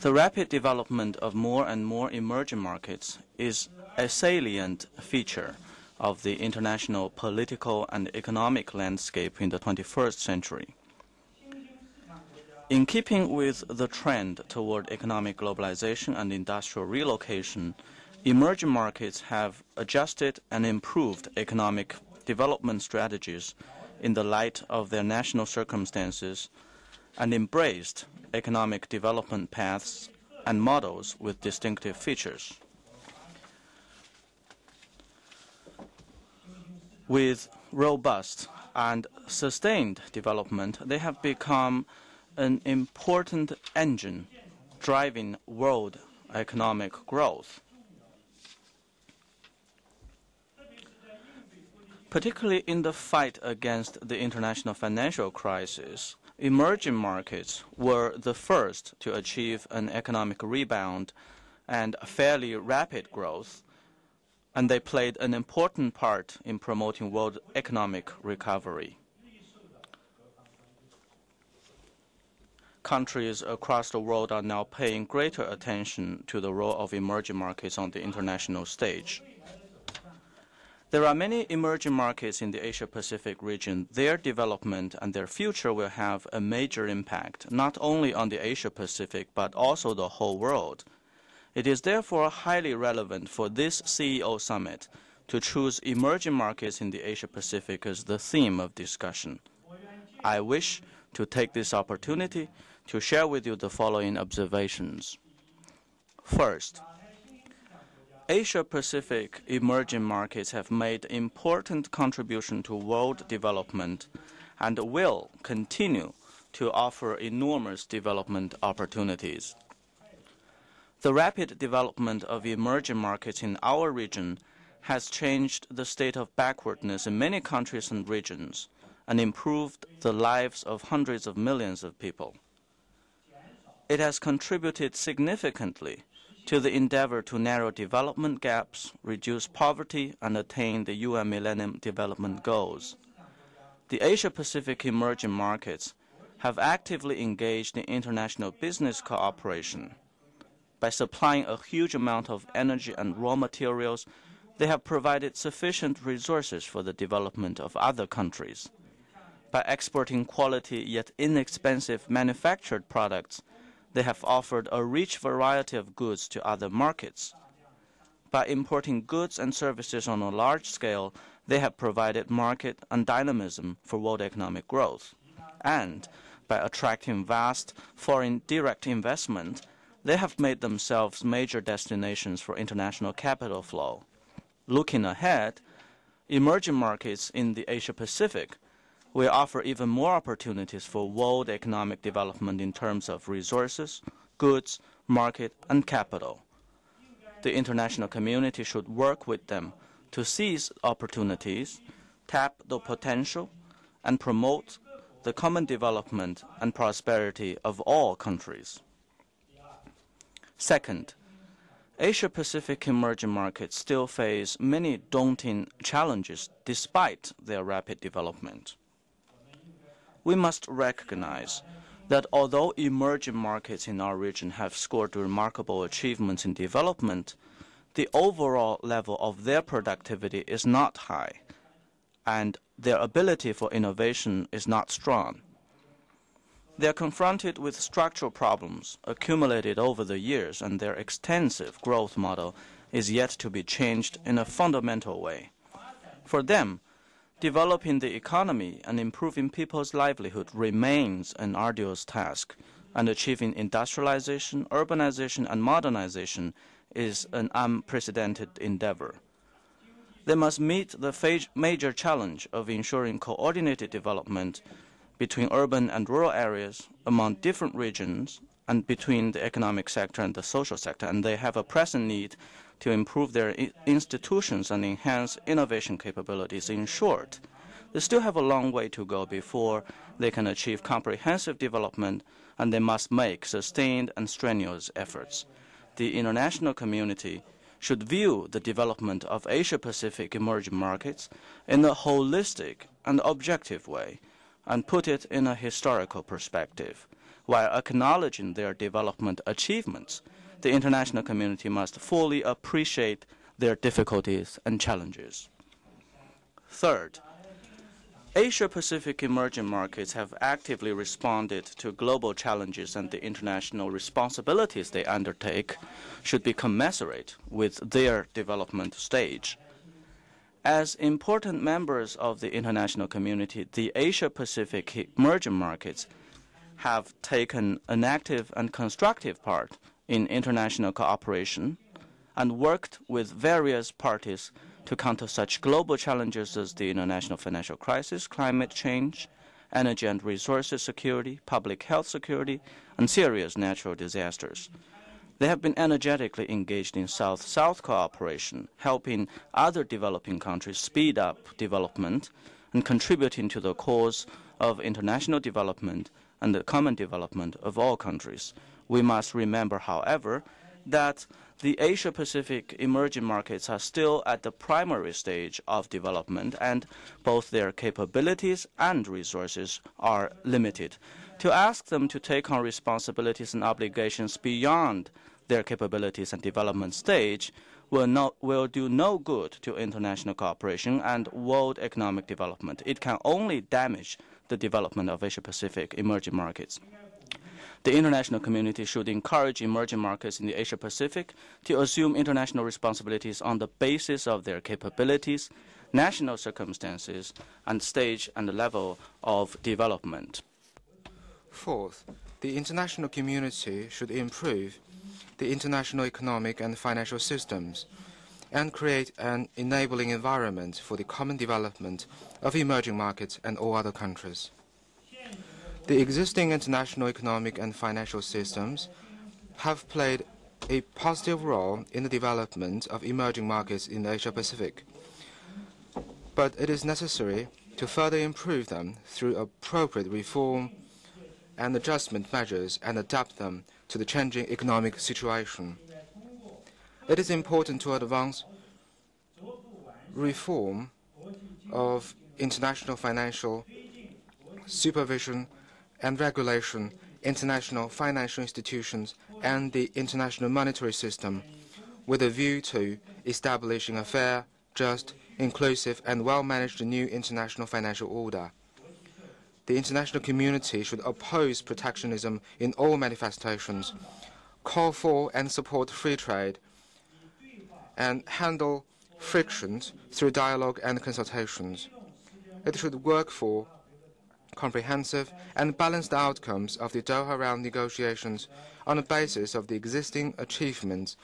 The rapid development of more and more emerging markets is a salient feature of the international political and economic landscape in the 21st century. In keeping with the trend toward economic globalization and industrial relocation, emerging markets have adjusted and improved economic development strategies in the light of their national circumstances and embraced economic development paths and models with distinctive features. With robust and sustained development, they have become an important engine driving world economic growth. Particularly in the fight against the international financial crisis, emerging markets were the first to achieve an economic rebound and fairly rapid growth, and they played an important part in promoting world economic recovery. Countries across the world are now paying greater attention to the role of emerging markets on the international stage. There are many emerging markets in the Asia-Pacific region. Their development and their future will have a major impact, not only on the Asia-Pacific, but also the whole world. It is therefore highly relevant for this CEO summit to choose emerging markets in the Asia-Pacific as the theme of discussion. I wish to take this opportunity to share with you the following observations. First, Asia-Pacific emerging markets have made important contribution to world development and will continue to offer enormous development opportunities. The rapid development of emerging markets in our region has changed the state of backwardness in many countries and regions and improved the lives of hundreds of millions of people. It has contributed significantly to the endeavor to narrow development gaps, reduce poverty, and attain the UN Millennium Development Goals. The Asia-Pacific emerging markets have actively engaged in international business cooperation. By supplying a huge amount of energy and raw materials, they have provided sufficient resources for the development of other countries. By exporting quality yet inexpensive manufactured products, they have offered a rich variety of goods to other markets. By importing goods and services on a large scale, they have provided market and dynamism for world economic growth. And by attracting vast foreign direct investment, they have made themselves major destinations for international capital flow. Looking ahead, emerging markets in the Asia-Pacific will offer even more opportunities for world economic development in terms of resources, goods, market, and capital. The international community should work with them to seize opportunities, tap the potential, and promote the common development and prosperity of all countries. Second, Asia-Pacific emerging markets still face many daunting challenges despite their rapid development. We must recognize that although emerging markets in our region have scored remarkable achievements in development, the overall level of their productivity is not high, and their ability for innovation is not strong. They are confronted with structural problems accumulated over the years, and their extensive growth model is yet to be changed in a fundamental way. For them, developing the economy and improving people's livelihood remains an arduous task, and achieving industrialization, urbanization, and modernization is an unprecedented endeavor. They must meet the major challenge of ensuring coordinated development between urban and rural areas, among different regions, and between the economic sector and the social sector, and they have a pressing need to improve their institutions and enhance innovation capabilities. In short, they still have a long way to go before they can achieve comprehensive development, and they must make sustained and strenuous efforts. The international community should view the development of Asia-Pacific emerging markets in a holistic and objective way and put it in a historical perspective. While acknowledging their development achievements, the international community must fully appreciate their difficulties and challenges. Third, Asia-Pacific emerging markets have actively responded to global challenges, and the international responsibilities they undertake should be commensurate with their development stage. As important members of the international community, the Asia-Pacific emerging markets have taken an active and constructive part in international cooperation and worked with various parties to counter such global challenges as the international financial crisis, climate change, energy and resources security, public health security, and serious natural disasters. They have been energetically engaged in South-South cooperation, helping other developing countries speed up development and contributing to the cause of international development and the common development of all countries. We must remember, however, that the Asia-Pacific emerging markets are still at the primary stage of development, and both their capabilities and resources are limited. To ask them to take on responsibilities and obligations beyond their capabilities and development stage will do no good to international cooperation and world economic development. It can only damage the development of Asia-Pacific emerging markets. The international community should encourage emerging markets in the Asia-Pacific to assume international responsibilities on the basis of their capabilities, national circumstances, and stage and level of development. Fourth, the international community should improve the international economic and financial systems and create an enabling environment for the common development of emerging markets and all other countries. The existing international economic and financial systems have played a positive role in the development of emerging markets in the Asia-Pacific, but it is necessary to further improve them through appropriate reform and adjustment measures and adapt them to the changing economic situation. It is important to advance reform of international financial supervision and regulation, international financial institutions, and the international monetary system, with a view to establishing a fair, just, inclusive, and well-managed new international financial order. The international community should oppose protectionism in all manifestations, call for and support free trade, and handle frictions through dialogue and consultations. It should work for comprehensive and balanced outcomes of the Doha Round negotiations on the basis of the existing achievements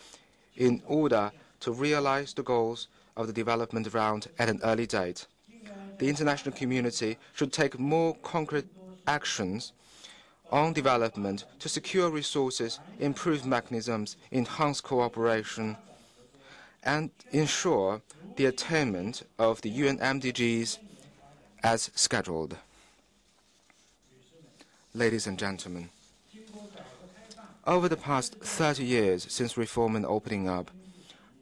in order to realize the goals of the development round at an early date. The international community should take more concrete actions on development to secure resources, improve mechanisms, enhance cooperation, and ensure the attainment of the UN MDGs as scheduled. Ladies and gentlemen, over the past 30 years since reform and opening up,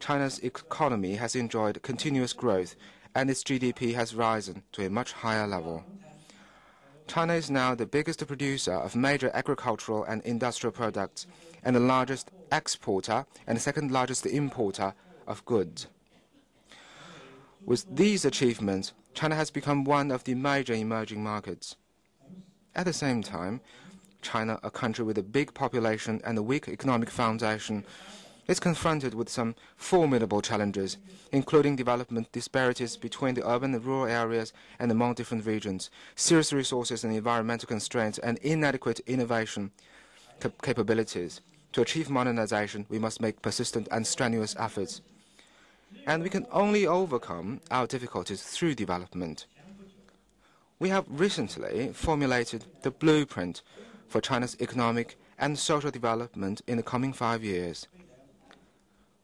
China's economy has enjoyed continuous growth and its GDP has risen to a much higher level. China is now the biggest producer of major agricultural and industrial products and the largest exporter and second largest importer of goods. With these achievements, China has become one of the major emerging markets. At the same time, China, a country with a big population and a weak economic foundation, is confronted with some formidable challenges, including development disparities between the urban and rural areas and among different regions, serious resources and environmental constraints, and inadequate innovation capabilities. To achieve modernization, we must make persistent and strenuous efforts. And we can only overcome our difficulties through development. We have recently formulated the blueprint for China's economic and social development in the coming 5 years.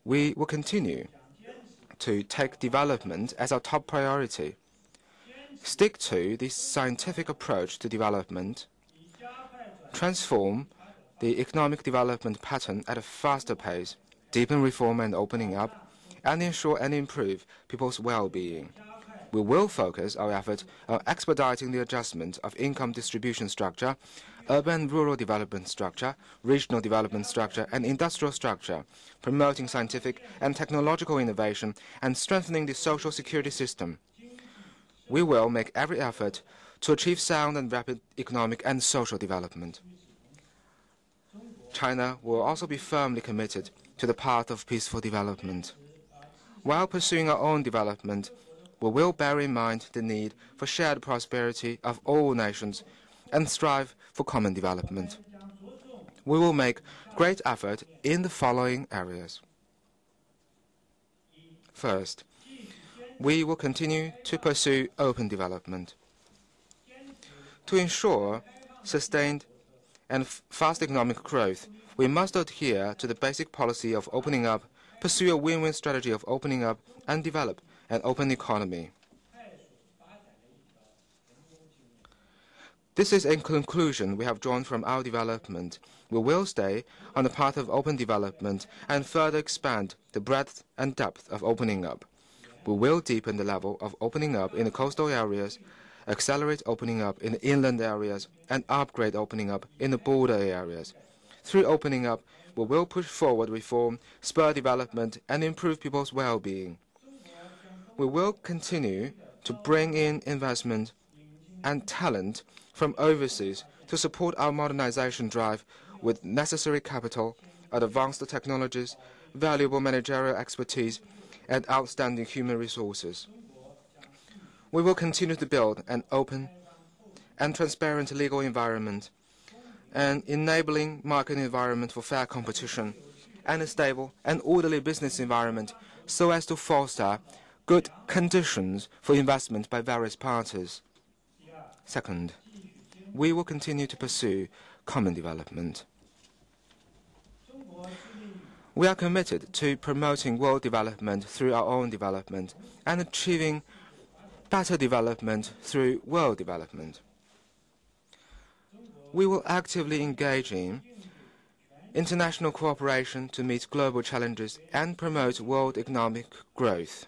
We will continue to take development as our top priority, stick to the scientific approach to development, transform the economic development pattern at a faster pace, deepen reform and opening up, and ensure and improve people's well-being. We will focus our effort on expediting the adjustment of income distribution structure, urban and rural development structure, regional development structure, and industrial structure, promoting scientific and technological innovation and strengthening the social security system. We will make every effort to achieve sound and rapid economic and social development. China will also be firmly committed to the path of peaceful development. While pursuing our own development, we will bear in mind the need for shared prosperity of all nations and strive for common development. We will make great effort in the following areas. First, we will continue to pursue open development. To ensure sustained and fast economic growth, we must adhere to the basic policy of opening up, pursue a win-win strategy of opening up, and develop an open economy. This is a conclusion we have drawn from our development. We will stay on the path of open development and further expand the breadth and depth of opening up. We will deepen the level of opening up in the coastal areas, accelerate opening up in the inland areas, and upgrade opening up in the border areas. Through opening up, we will push forward reform, spur development, and improve people's well-being. We will continue to bring in investment and talent from overseas to support our modernization drive with necessary capital, advanced technologies, valuable managerial expertise, and outstanding human resources. We will continue to build an open and transparent legal environment, an enabling market environment for fair competition, and a stable and orderly business environment so as to foster good conditions for investment by various parties. Second, we will continue to pursue common development. We are committed to promoting world development through our own development and achieving better development through world development. We will actively engage in international cooperation to meet global challenges and promote world economic growth.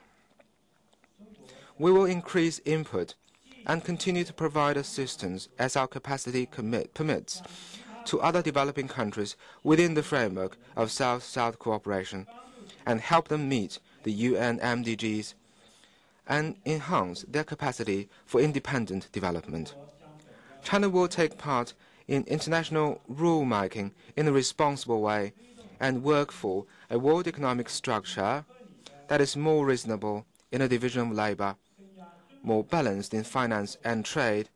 We will increase input and continue to provide assistance as our capacity permits to other developing countries within the framework of South-South cooperation and help them meet the UN MDGs and enhance their capacity for independent development. China will take part in international rule-making in a responsible way and work for a world economic structure that is more reasonable in the division of labor, more balanced in finance and trade,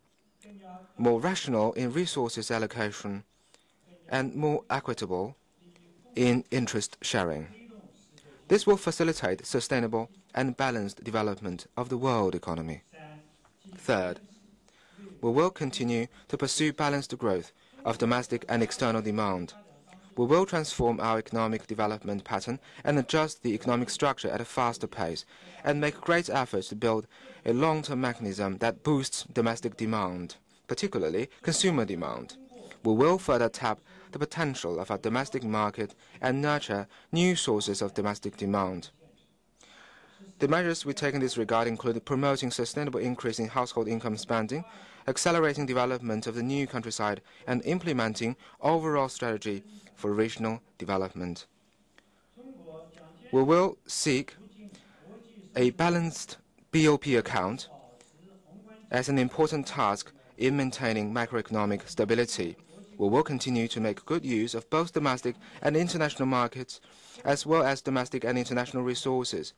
more rational in resources allocation, and more equitable in interest sharing. This will facilitate sustainable and balanced development of the world economy. Third, we will continue to pursue balanced growth of domestic and external demand. We will transform our economic development pattern and adjust the economic structure at a faster pace and make great efforts to build a long-term mechanism that boosts domestic demand, particularly consumer demand. We will further tap the potential of our domestic market and nurture new sources of domestic demand. The measures we take in this regard include promoting sustainable increase in household income spending, accelerating development of the new countryside, and implementing overall strategy for regional development. We will seek a balanced BOP account as an important task in maintaining macroeconomic stability. We will continue to make good use of both domestic and international markets, as well as domestic and international resources.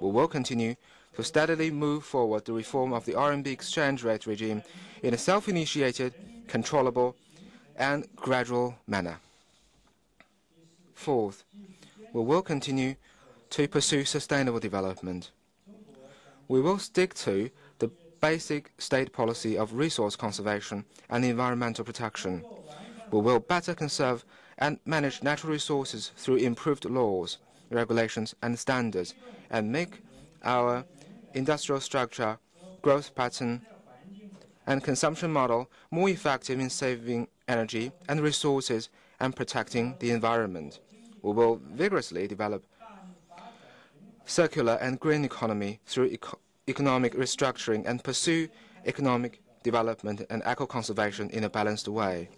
We will continue to steadily move forward the reform of the RMB exchange rate regime in a self-initiated, controllable, and gradual manner. Fourth, we will continue to pursue sustainable development. We will stick to the basic state policy of resource conservation and environmental protection. We will better conserve and manage natural resources through improved laws, regulations, and standards, and make our industrial structure, growth pattern, and consumption model more effective in saving energy and resources and protecting the environment. We will vigorously develop circular and green economy through economic restructuring and pursue economic development and eco-conservation in a balanced way.